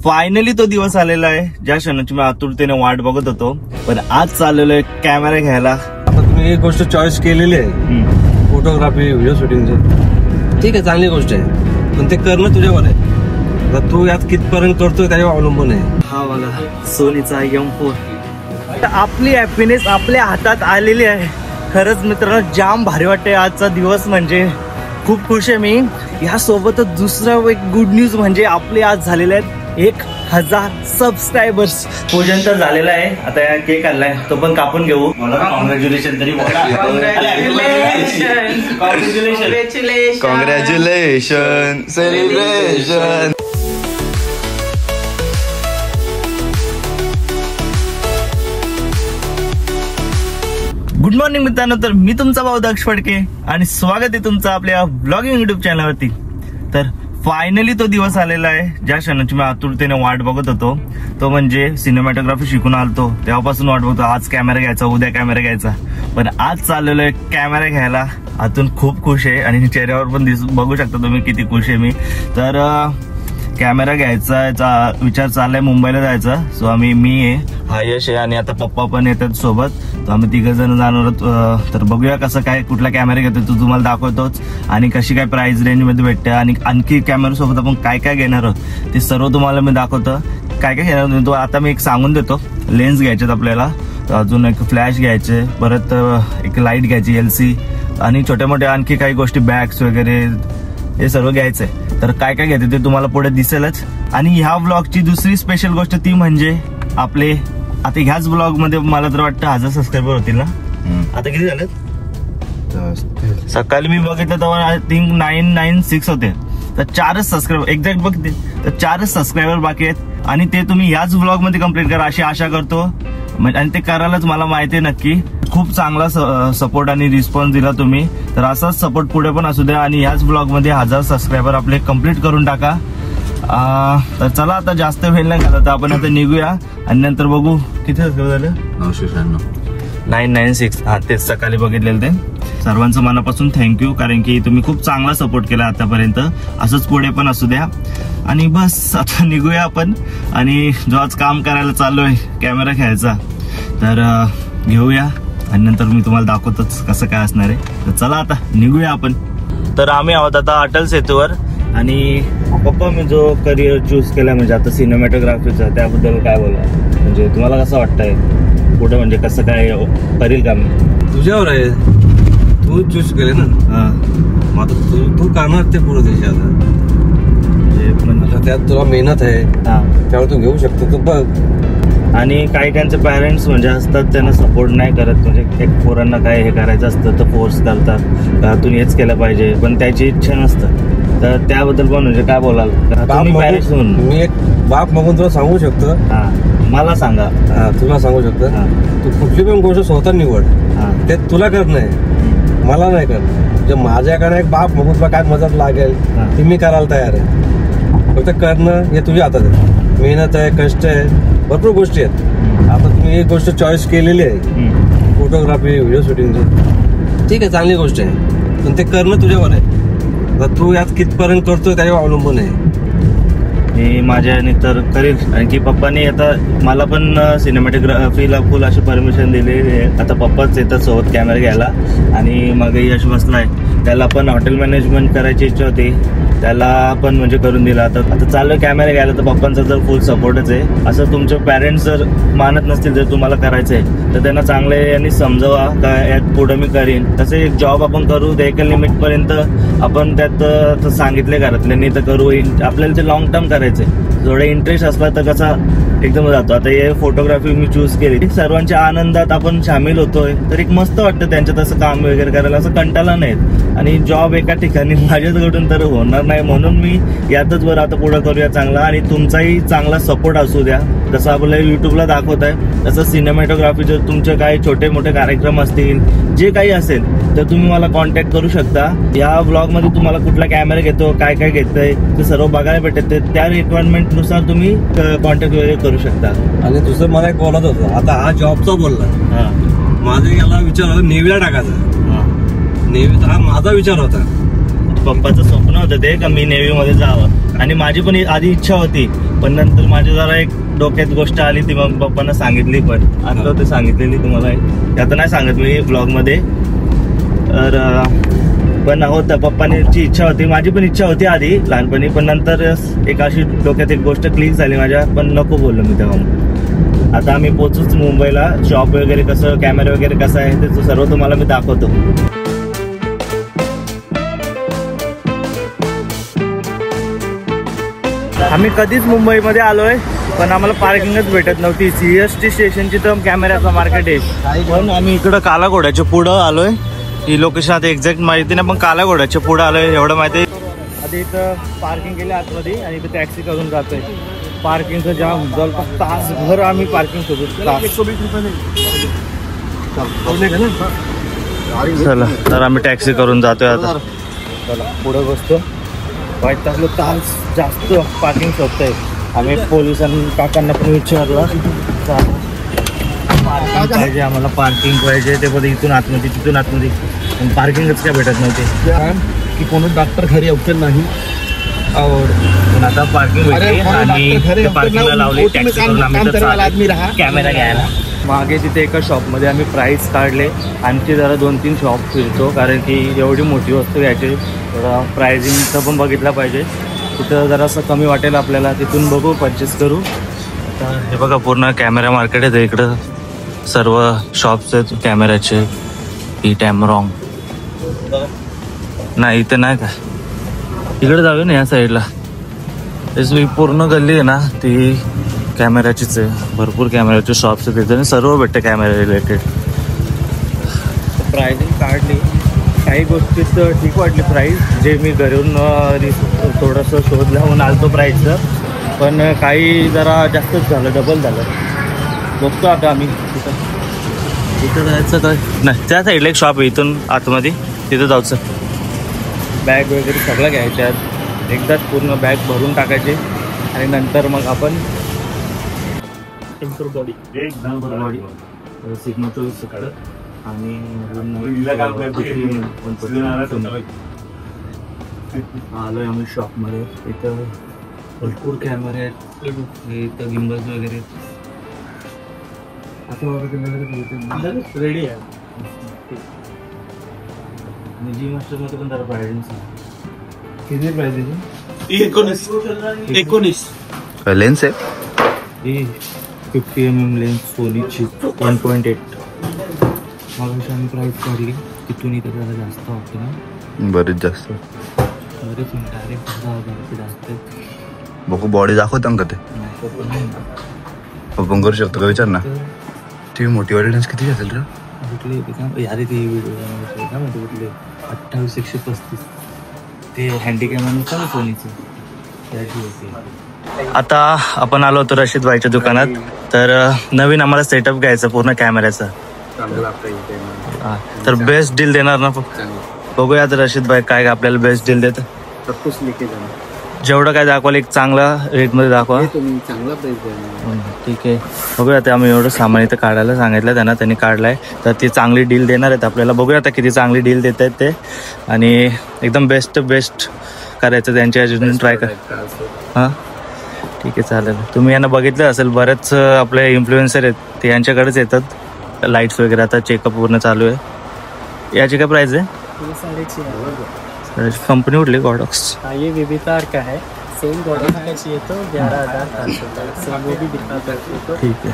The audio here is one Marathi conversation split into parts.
फायनली तो दिवस आलेला आहे ज्या क्षणाची मी आतुरतेने वाट बघत होतो. पण आज चाललेलो आहे कॅमेरा घ्यायला. आता तुम्ही एक गोष्ट चॉईस केलेली आहे, फोटोग्राफी व्हिडिओ शूटिंगची. ठीक आहे, चांगली गोष्ट आहे, पण ते करणं तुझ्यावर आहे. आता तू यात कितपर्यंत करतोय त्याच्यावर अवलंबून आहे. हा बघा सोनीचा M4. आपली हॅपीनेस आपल्या हातात आलेली आहे. खरंच मित्रांनो जाम भारी वाटते आजचा दिवस. म्हणजे खूप खुश आहे मी. यासोबतच दुसरा एक गुड न्यूज म्हणजे आपले आज झालेले आहेत 1000 सबस्क्रायबर्स. पूजन तर झालेलं आहे. आता या केक आणलाय तो पण कापून घेऊ. कॉंग्रॅच्युलेशन तरी कॉंग्रॅच्युलेशन सेलिब्रेशन. गुड मॉर्निंग मित्रांनो. तर मी तुमचा भाऊ दक्ष फडके आणि स्वागत आहे तुमचं आपल्या ब्लॉगिंग युट्यूब चॅनलवरती. तर फायनली तो दिवस आलेला आहे ज्या क्षणाची मी आतुरतेने वाट बघत होतो. तो म्हणजे सिनेमॅटोग्राफी शिकून आलतो तेव्हापासून वाट बघतो. आज कॅमेरा घ्यायचा, उद्या कॅमेरा घ्यायचा. पण आज चाललेलो आहे कॅमेरा घ्यायला. आतून खूप खुश आहे आणि चेहऱ्यावर पण बघू शकता तुम्ही किती खुश आहे मी. तर कॅमेरा घ्यायचा विचार चाललाय, मुंबईला जायचा. सो मी आहे, हा यश आहे आणि आता पप्पा पण येतात सोबत. तर आम्ही 3 जण जाणार. तर बघूया कसं काय कुठला कॅमेरा घेतो तो तुम्हाला दाखवतोच आणि कशी काय प्राइस रेंज मध्ये भेटते आणि आणखी कॅमेरा सोबत आपण काय काय घेणार आहोत ते सर्व तुम्हाला मी दाखवतो. काय काय घेणार तो आता मी एक सांगून देतो. लेन्स घ्यायचे आपल्याला, अजून एक फ्लॅश घ्यायचे, परत एक लाईट घ्यायची LC आणि छोट्या मोठ्या आणखी काही गोष्टी बॅग्स वगैरे हे सर्व घ्यायचंय. तर काय काय घ्यायचं ते तुम्हाला पुढे दिसेलच. आणि ह्या ब्लॉगची दुसरी स्पेशल गोष्ट ती म्हणजे आपले आता ह्याच ब्लॉग मध्ये मला तर वाटतं 1000 सबस्क्रायबर होतील ना. आता किती झालेत? सकाळी मी बघितलं तेव्हा आय थिंक 996 होते. तर 4च सबस्क्रायबर एक्झॅक्ट बघते. तर 4च सबस्क्रायबर बाकी आहेत आणि ते तुम्ही याच ब्लॉग मध्ये कम्प्लीट करा अशी आशा करतो. आणि ते करायलाच मला माहिती आहे नक्की. खूप चांगला सपोर्ट आणि रिस्पॉन्स दिला तुम्ही. तर असाच सपोर्ट पुढे पण असू द्या आणि याच ब्लॉग मध्ये 1000 सबस्क्रायबर आपले कम्प्लीट करून टाका. तर चला आता जास्त वेळ नाही घालत, आपण आता निघूया आणि नंतर बघू किती झालं. 996. हा तेच सकाळी बघितलेलं ते. सर्वांचं मनापासून थँक्यू, कारण की तुम्ही खूप चांगला सपोर्ट केला आतापर्यंत. असंच पुढे पण असू द्या. आणि बस आता निघूया आपण आणि जो आज काम करायला चाललोय कॅमेरा घ्यायचा तर घेऊया आणि नंतर मी तुम्हाला दाखवतोच कसं काय असणार आहे. तर चला आता निघूया आपण. तर आम्ही आहोत आता अटल सेतूवर आणि पप्पा मी जो करिअर चूज केला म्हणजे आता सिनेमॅटोग्राफीचा त्याबद्दल काय बोला, म्हणजे तुम्हाला कसं वाटतंय पुढे म्हणजे कसं काय करील का मी? तुझ्यावर आहे, तू चूज केले ना. मग आता तू करणार ते पुढे देशात. आता त्यात तुला मेहनत आहे त्यावर तू घेऊ शकतो, तू बघ. आणि काही त्यांचे पॅरेंट्स म्हणजे असतात त्यांना सपोर्ट नाही करत. म्हणजे एक पोरांना काय हे करायचं असतं तर फोर्स करतात का तू हेच केलं पाहिजे, पण त्याची इच्छा नसतं. तर त्याबद्दल पण म्हणजे काय बोलाल? मी एक बाप म्हणून तुला सांगू शकतो. मला सांगा. तुला सांगू शकतो, तू कुठली पण गोष्ट स्वतः निवड. ते तुला करत नाही, मला नाही करत. म्हणजे माझ्याकडे एक बाप म्हणून तुला काय मदत लागेल ती मी करायला तयार आहे. फक्त करणं हे तुझ्या हातात आहे. मेहनत आहे, कष्ट आहे, भरपूर गोष्टी आहेत. आता तुम्ही एक गोष्ट चॉईस केलेली आहे, फोटोग्राफी व्हिडिओ शूटिंगची. ठीक आहे, चांगली गोष्ट आहे, पण ते करणं तुझ्यावर आहे. आता तू यात कितपर्यंत करतोय त्याच्यावर अवलंबून आहे. मी माझ्याने तर करील. कारण की पप्पाने आता मला पण सिनेमॅटोग्राफीला फुल अशी परमिशन दिली. आता पप्पाच येतात सोबत कॅमेरा घ्यायला आणि मग यश बसलाय, त्याला पण हॉटेल मॅनेजमेंट करायची इच्छा होती, त्याला पण म्हणजे करून दिला. आता चालू कॅमेरा घ्यायला तर पप्पांचा तर फुल सपोर्टच आहे. असं तुमचे पॅरेंट्स जर मानत नसतील जर तुम्हाला करायचं आहे तर त्यांना चांगले यांनी समजावा का यात पुढं मी करीन. तसे एक जॉब आपण करू ते एका लिमिटपर्यंत आपण त्यात सांगितले घरातल्यांनी तर करू. आपल्याला ते लॉंग टर्म करायचं आहे. थोडा इंटरेस्ट असला तर कसा एकदम जातो. आता हे फोटोग्राफी मी चूज केली, सर्वांच्या आनंदात आपण सामील होतोय तर एक मस्त वाटतं त्यांच्यात असं काम वगैरे करायला. असं कंटाळा नाहीत आणि जॉब एका ठिकाणी माझ्याकडून तर होणार नाही, म्हणून मी यातच बरं आता पुढं करूया चांगला. आणि तुमचाही चांगला सपोर्ट असू द्या. जसं आपल्या युट्यूबला दाखवत आहे तसं सिनेमॅटोग्राफी जर तुमचे काही छोटे मोठे कार्यक्रम असतील जे काही असेल तर तुम्ही मला कॉन्टॅक्ट करू शकता. या ब्लॉगमध्ये तुम्हाला कुठला कॅमेरा घेतो, काय काय घेतोय ते सर्व बघायला भेटते. त्या रिक्वायरमेंट नुसार तुम्ही कॉन्टॅक्ट वगैरे करू शकता. आणि दुसरं मला एक बोलत होतं, आता हा जॉबचा बोलला, माझा याला विचार होता नेव्हीला टाकायचा. नेव्हीचा हा माझा विचार होता. पप्पाचं स्वप्न होतं ते का मी नेव्ही मध्ये जावं आणि माझी पण आधी इच्छा होती पण नंतर माझ्या जरा एक डोक्यात गोष्ट आली ती मग पप्पांना सांगितली पण आता ते सांगितलेली तुम्हाला आता नाही सांगत मी ब्लॉगमध्ये. तर पण होतं पप्पांची इच्छा होती, माझी पण इच्छा होती आधी लहानपणी, पण नंतर एक अशी डोक्यात एक गोष्ट क्लिक झाली माझ्या, पण नको बोललो मी तेव्हा. आता आम्ही पोचूच मुंबईला, शॉप वगैरे कसं, कॅमेरा वगैरे कसं आहे ते सर्व तुम्हाला मी दाखवतो. आम्ही कधीच मुंबईमध्ये आलोय पण आम्हाला पार्किंगच भेटत नव्हती. CST स्टेशनची तर कॅमेऱ्याचा मार्केट आहे, पण आम्ही इकडं काला घोड्याच्या पुढं आलोय. ही लोकेशन आता एक्झॅक्ट माहिती नाही पण काला घोड्याच्या पुढं आलोय एवढं माहिती आहे. आधी इथं पार्किंग केली आतमध्ये आणि इथं टॅक्सी करून जातोय. पार्किंगचं जाम जवळपास तासभर आम्ही पार्किंग शोधतो. चला तर आम्ही टॅक्सी करून जातोय आता. चला पुढं बसतो. वाईट तासलो तास जास्त पार्किंग शोधतोय आम्ही. काकांना पण विचारलं पार्किंग पाहिजे आम्हाला, पार्किंग पाहिजे ते पण इथून आतमध्ये तिथून आतमध्ये, पण पार्किंगच काय भेटत नव्हते की कोणी डॉक्टर घरी अवकेल नाही और पण आता पार्किंग भेटली आणि पार्किंगला लावली. टॅक्सी करून आम्ही कॅमेरा घ्यायला मागे तिथे एका शॉपमध्ये आम्ही प्राईस काढले. आणखी जरा 2-3 शॉप फिरतो कारण की एवढी मोठी वस्तू घ्यायची, थोडा प्रायझिंगचं पण बघितलं पाहिजे. तिथं जरासं कमी वाटेल आपल्याला, तिथून बघू परचेस करू. तर हे बघा पूर्ण कॅमेरा मार्केट आहे इकडं, सर्व शॉप्स आहेत कॅमेऱ्याचे. ही टॅमरॉंग नाही इथे नाही का, इकडे जाऊया ना या साईडला. पूर्ण गल्ली आहे ना ती कॅमेऱ्याचीच आहे. भरपूर कॅमेऱ्याचे शॉप्स आहेत तिथे, सर्व भेटते कॅमेरा रिलेटेड. प्राइसिंग काढली, काही गोष्टीत ठीक वाटली प्राईस, जे मी घरून थोडंसं शोधलं म्हणून आलतो प्राईसचं, पण काही जरा जास्तच झालं, डबल झालं. बघतो आता आम्ही तिथं जायचं काय नाही. त्या साईडला एक शॉप आहे इथून आतमध्ये, तिथं जायचं. बॅग वगैरे सगळं घ्यायच्यात, एकदाच पूर्ण बॅग भरून टाकायचे आणि नंतर मग आपण बॉडी सिग्नेचर सकाळं आणि आलोय आम्ही शॉपमध्ये. इथं भरपूर कॅमेरे आहेत, इथं गिम्बल्स वगैरे. आता रेडी आहे. आणि जी मास्टरमध्ये पण जरा प्रायझिंग किती प्राइस? 19 लेन्स आहे 50mm लेन्स सोनीची 1.8. मग आम्ही प्राईस काढली तिथून इथं जरा जास्त वाटते ना, बरेच जास्त. बरेच डायरेक्ट 10,000 जास्त आहे. बघू बॉडी दाखवता का ते ओपन करू शकतो का विचार ना. ती मोठी वाली लेन्स किती असेल रे? कुठली यार ती व्हिडिओ काय म्हणते कुठले 28-135 ते हँडीकॅम म्हणून ना सोनीचं त्याची होती. आता आपण आलो होतो रशीद भाईच्या दुकानात. तर नवीन आम्हाला सेटअप घ्यायचं पूर्ण कॅमेऱ्याचा. तर बेस्ट डील देणार ना. बघूया आता रशीद भाई काय आपल्याला बेस्ट डील देतं. जेवढं काय दाखवाल एक चांगला रेटमध्ये दाखवा. चांगला प्राइस ठीक आहे. बघूया आता आम्ही एवढं सामान इथं काढायला सांगितलं त्यांना, त्यांनी काढलाय. तर ती चांगली डील देणार आहेत आपल्याला. बघूया आता किती चांगली डील देत आहेत ते, आणि एकदम बेस्ट करायचं त्यांच्या अजून ट्राय करा. हां ठीक आहे चालेल. तुम्ही यांना बघितलं असेल, बरेच आपले इन्फ्लुएन्सर आहेत ते यांच्याकडेच येतात. लाईट्स वगैरे आता चेकअप पूर्ण चालू आहे. याची काय प्राईस आहे? कंपनी उठली गॉडॉक्स. ये विवितार का है, सेम गॉडॉक्स का चाहिए तो 11,500 का, सेम वो भी दिखाता है. ठीक आहे.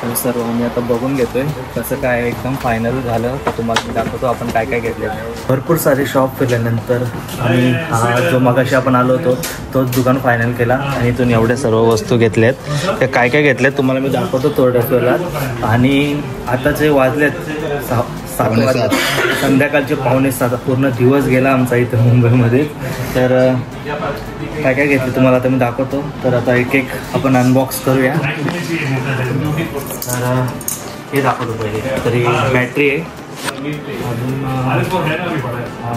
तर सर्व आम्ही आता बघून घेतोय कसं काय एकदम फायनल झालं तर तुम्हाला मी दाखवतो आपण काय काय घेतले. भरपूर सारे शॉप फिरल्यानंतर आम्ही हा जो मगाशी आपण आलो होतो तोच दुकान फायनल केला आणि इथून एवढ्या सर्व वस्तू घेतल्यात. त्या काय काय घेतल्यात तुम्हाला मी दाखवतो थोड्याच वेळात. आणि आता जे वाजलेत 7 वाजता, संध्याकाळचे 6:45 पूर्ण दिवस गेला आमचा इथं मुंबईमध्ये. तर काय काय घेतलं तुम्हाला आता मी दाखवतो. तर आता एक एक आपण अनबॉक्स करूया. तर हे दाखवतो पहिले. तरी बॅटरी आहे, अजून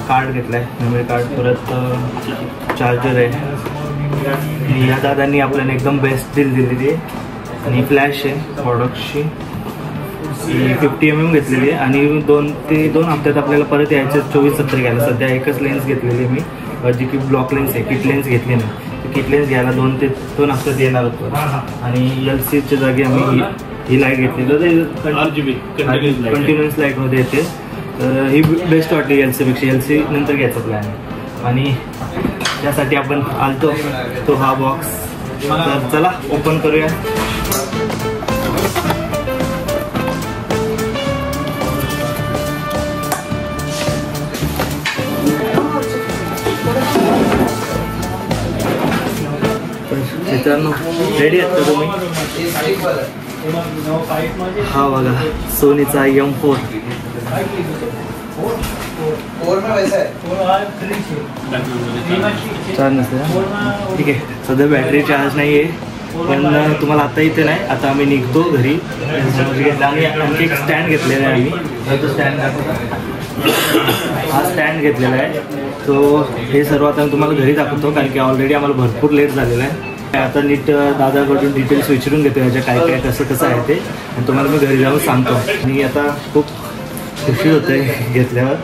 कार्ड घेतलं आहे मेमरी कार्ड, परत चार्जर आहे. या दादांनी आपल्याला एकदम बेस्ट डील दिलेली आहे. आणि फ्लॅश आहे प्रॉडक्टची 50mm घेतलेली आहे. आणि 2 हप्त्यात आपल्याला परत यायचं 24-70 घ्यायला. सध्या एकच लेन्स घेतलेली मी, जी की ब्लॉक लेन्स आहे, किट लेन्स घेतली नाही. ती किट लेन्स घ्यायला 2 ते 2 हफ्त्यात येणार होतो आणि LCच्या जागी आम्ही ही लाईट घेतली कंटिन्युअस लाईटमध्ये येते. तर ही बेस्ट वाटली LCपेक्षा. LC नंतर घ्यायचा प्लॅन आणि त्यासाठी आपण आलतो तो हा बॉक्स. तर चला ओपन करूया. मित्रांनो रेडी आहेत का तुम्ही? हा बघा सोनीचा M4. छान नसते. ठीक आहे, सध्या बॅटरी चार्ज नाही आहे पण तुम्हाला आता इथे नाही. आता आम्ही निघतो घरी आणि आणखी एक स्टँड घेतलेला आहे आम्ही. स्टँड हा स्टँड घेतलेला आहे. तो हे सर्व आता तुम्हाला घरी दाखवतो कारण की ऑलरेडी आम्हाला भरपूर लेट झालेला आहे. आता नीट दादाकडून डिटेल्स विचारून घेतो ह्याच्या काय काय कसं आहे ते आणि तुम्हाला मी घरी जाऊन सांगतो. आणि आता खूप खुशी होते घेतल्यावर.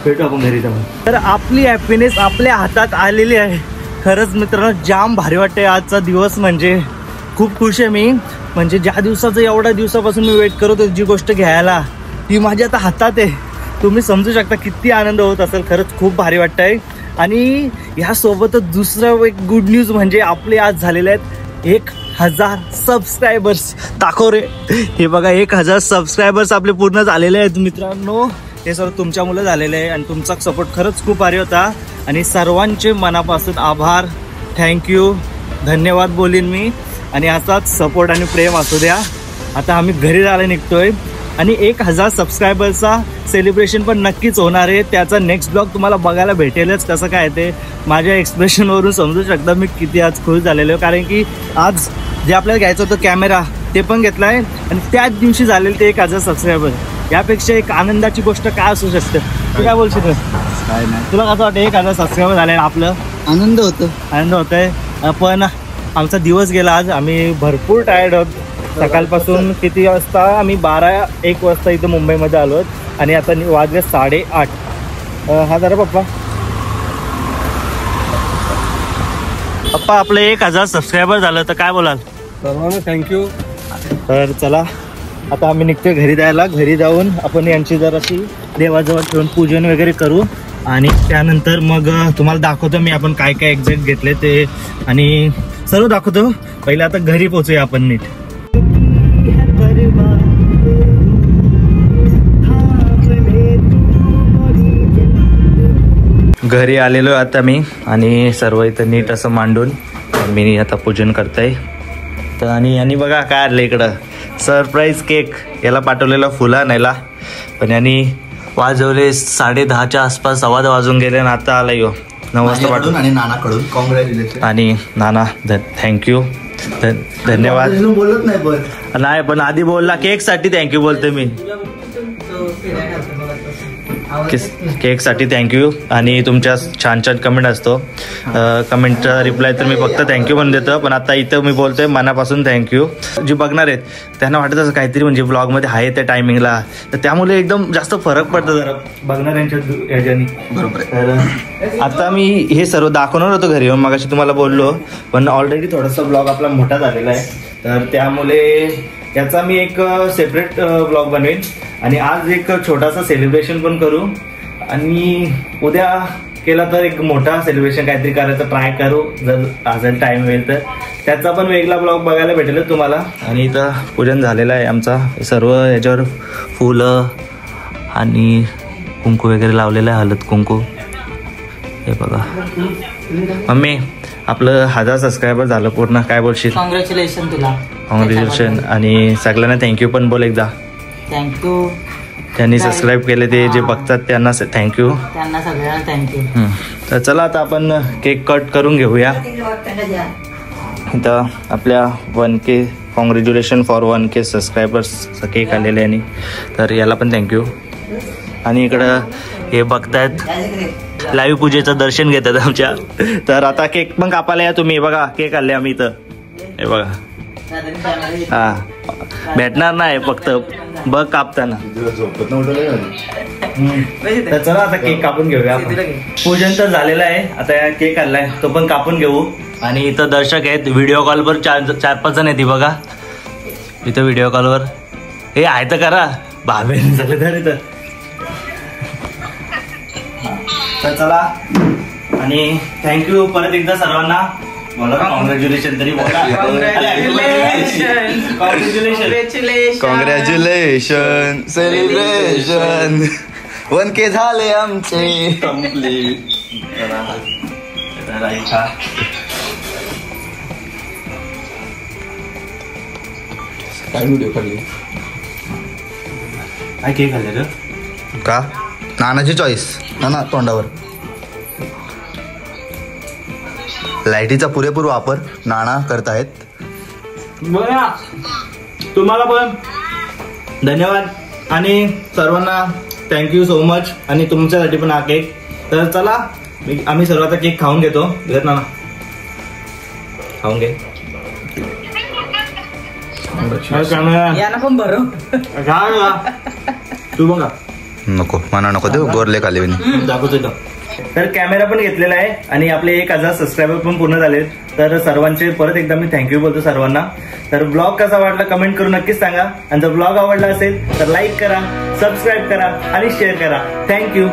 भेटू आपण घरी जाऊन. तर आपली हॅपीनेस आपल्या हातात आलेली आहे. खरंच मित्रांनो जाम भारी वाटते आजचा दिवस. म्हणजे खूप खुश आहे मी. म्हणजे ज्या दिवसाचं एवढ्या दिवसापासून मी वेट करत होतो जी गोष्ट घ्यायला ती माझ्या आता हातात आहे. तुम्ही समजू शकता किती आनंद होत असेल. खरंच खूप भारी वाटतं आहे. आणि ह्यासोबतच दुसरं एक गुड न्यूज म्हणजे आपले आज झालेले आहेत 1000 सबस्क्रायबर्स. दाखव रे. हे बघा 1000 सबस्क्रायबर्स आपले पूर्ण झालेले आहेत मित्रांनो. हे सर्व तुमच्यामुळे झालेले आहे आणि तुमचा सपोर्ट खरंच खूप भारी होता आणि सर्वांचे मनापासून आभार, थँक्यू, धन्यवाद बोलीन मी. आणि असाच सपोर्ट आणि प्रेम असू द्या. आता आम्ही घरी जायला निघतोय आणि 1000 सबस्क्रायबर्सचा सेलिब्रेशन पण नक्कीच होणार आहे. त्याचा नेक्स्ट ब्लॉग तुम्हाला बघायला भेटेलच. कसं काय ते माझ्या एक्सप्रेशनवरून समजू शकता मी किती आज खुश झालेलो. कारण की आज जे आपल्याला घ्यायचं होतं कॅमेरा ते पण घेतला आहे आणि त्याच दिवशी झालेले ते 1000 सबस्क्रायबर. यापेक्षा एक आनंदाची गोष्ट काय असू शकते? तू काय बोलशील? काय नाही. तुला कसं वाटतं 1000 सबस्क्रायबर झाले? आपलं आनंद होत आहे. पण आमचा दिवस गेला आज. आम्ही भरपूर टायर्ड आहोत. सकाळपासून किती वाजता? आम्ही 12-1 वाजता इथं मुंबईमध्ये आलो आणि आता वाजले 8:30. हा जरा पप्पा आपलं 1000 सबस्क्रायबर झालं तर काय बोलाल? सर्वांना थँक्यू. तर चला आता आम्ही निघतोय घरी जायला. घरी जाऊन आपण यांची जराशी देवाजवळ ठेवून पूजन वगैरे करू आणि त्यानंतर मग तुम्हाला दाखवतो मी आपण काय काय एक्झॅक्ट घेतले ते आणि सर्व दाखवतो. पहिले आता घरी पोहोचूया आपण नीट. घरी आलेलो आता मी आणि सर्व इथं नीट असं मांडून मी आता पूजन करताय. तर आणि यांनी बघा काय आणलं इकडं सरप्राईज केक. याला पाठवलेला फुलं आणायला पण यांनी वाजवले 10:30च्या आसपास. 10:15 वाजून गेले आणि आता आला यो 9 वाजता पाठवून. आणि नानाकडून कॉंग्रॅच्युलेशन. आणि नाना थँक्यू, धन्यवाद. बोलत नाही पण आधी बोलला केकसाठी थँक्यू बोलते मी. केकसाठी थँक्यू. आणि तुमच्या छान छान कमेंट असतो. कमेंटचा रिप्लाय तर मी फक्त थँक्यू म्हणून देतो पण आता इथं मी बोलतोय मनापासून थँक्यू. जे बघणार आहेत त्यांना वाटत असं काहीतरी म्हणजे ब्लॉगमध्ये आहे त्या टायमिंगला तर त्यामुळे एकदम जास्त फरक पडतो जरा बघणाऱ्यांच्या ह्याच्यानी. बरोबर. तर आता मी हे सर्व दाखवणार होतो घरी येऊन मगाशी तुम्हाला बोललो पण ऑलरेडी थोडासा ब्लॉग आपला मोठा झालेला आहे तर त्यामुळे याचा मी एक सेपरेट ब्लॉग बनवेन आणि आज एक छोटासा सेलिब्रेशन पण करू आणि उद्या केला तर एक मोठा सेलिब्रेशन काहीतरी करायचं ट्राय करू जर असेल टाइम मिळेल तर. त्याचा पण वेगळा ब्लॉग बघायला भेटेल तुम्हाला. आणि इथं पूजन झालेलं आहे आमचा. सर्व याच्यावर फुलं आणि कुंकू वगैरे लावलेलं आहे. हळद कुंकू हे बघा. मम्मी आपलं 1000 सबस्क्रायबर झालं पूर्ण. काय बोलशील? कॉंग्रॅच्युलेशन तुला. कॉंग्रॅच्युलेशन. आणि सगळ्यांना थँक्यू पण बोल एकदा. थँक्यू. त्यांनी सबस्क्राईब केले ते जे बघतात त्यांना थँक्यू. त्यांना सगळ्यांना थँक्यू. तर चला आता आपण केक कट करून घेऊया. इथं आपल्या 1K congratulation for 1K सबस्क्रायबर्सचा cake आलेला आहे. तर याला पण थँक्यू. आणि इकडं हे बघतायत लाईव्ह पूजेचं दर्शन घेतात आमच्या. तर आता केक पण कापायला या तुम्ही. बघा केक आले आम्ही इथं. हे बघा. हा भेटणार नाही फक्त बघ कापताना. तर चला आता केक कापून घेऊया आपण. पूजन तर झालेलं आहे, आता केक आणलाय तो पण कापून घेऊ. आणि इथं दर्शक आहेत, व्हिडिओ कॉलवर 4-5 जण आहेत बघा इथं व्हिडिओ कॉलवर. हे आहे तर करा भावे झाले तर इथं. तर चला आणि थँक्यू परत एकदा सर्वांना. बोला कॉंग्रॅच्युलेशन तरी बोला. कॉंग्रॅच्युलेशन सेलिब्रेशन 1K झाले आमचे कम्प्लीट. काय व्हिडिओ काढली काय केक खाल्ले रे का नानाची चॉईस ना तोंडावर. लाईटीचा पुरेपूर वापर नाना करतायत. बघा तुम्हाला पण धन्यवाद आणि सर्वांना थँक्यू सो मच. आणि तुमच्यासाठी पण हा केक. तर चला आम्ही सर्व आता केक खाऊन घेतो. घेत ना खाऊन घे. याला पण बरं तू बघा नको मना नको देऊ गोरले खाली दाखवतो इथं. तर कॅमेरा पण घेतलेला आहे आणि आपले 1000 सबस्क्रायबर पण पूर्ण झालेत. तर सर्वांचे परत एकदा मी थँक्यू बोलतो सर्वांना. तर ब्लॉग कसा वाटला कमेंट करून नक्कीच सांगा. आणि जर ब्लॉग आवडला असेल तर लाईक करा, सबस्क्राईब करा आणि शेअर करा. थँक्यू.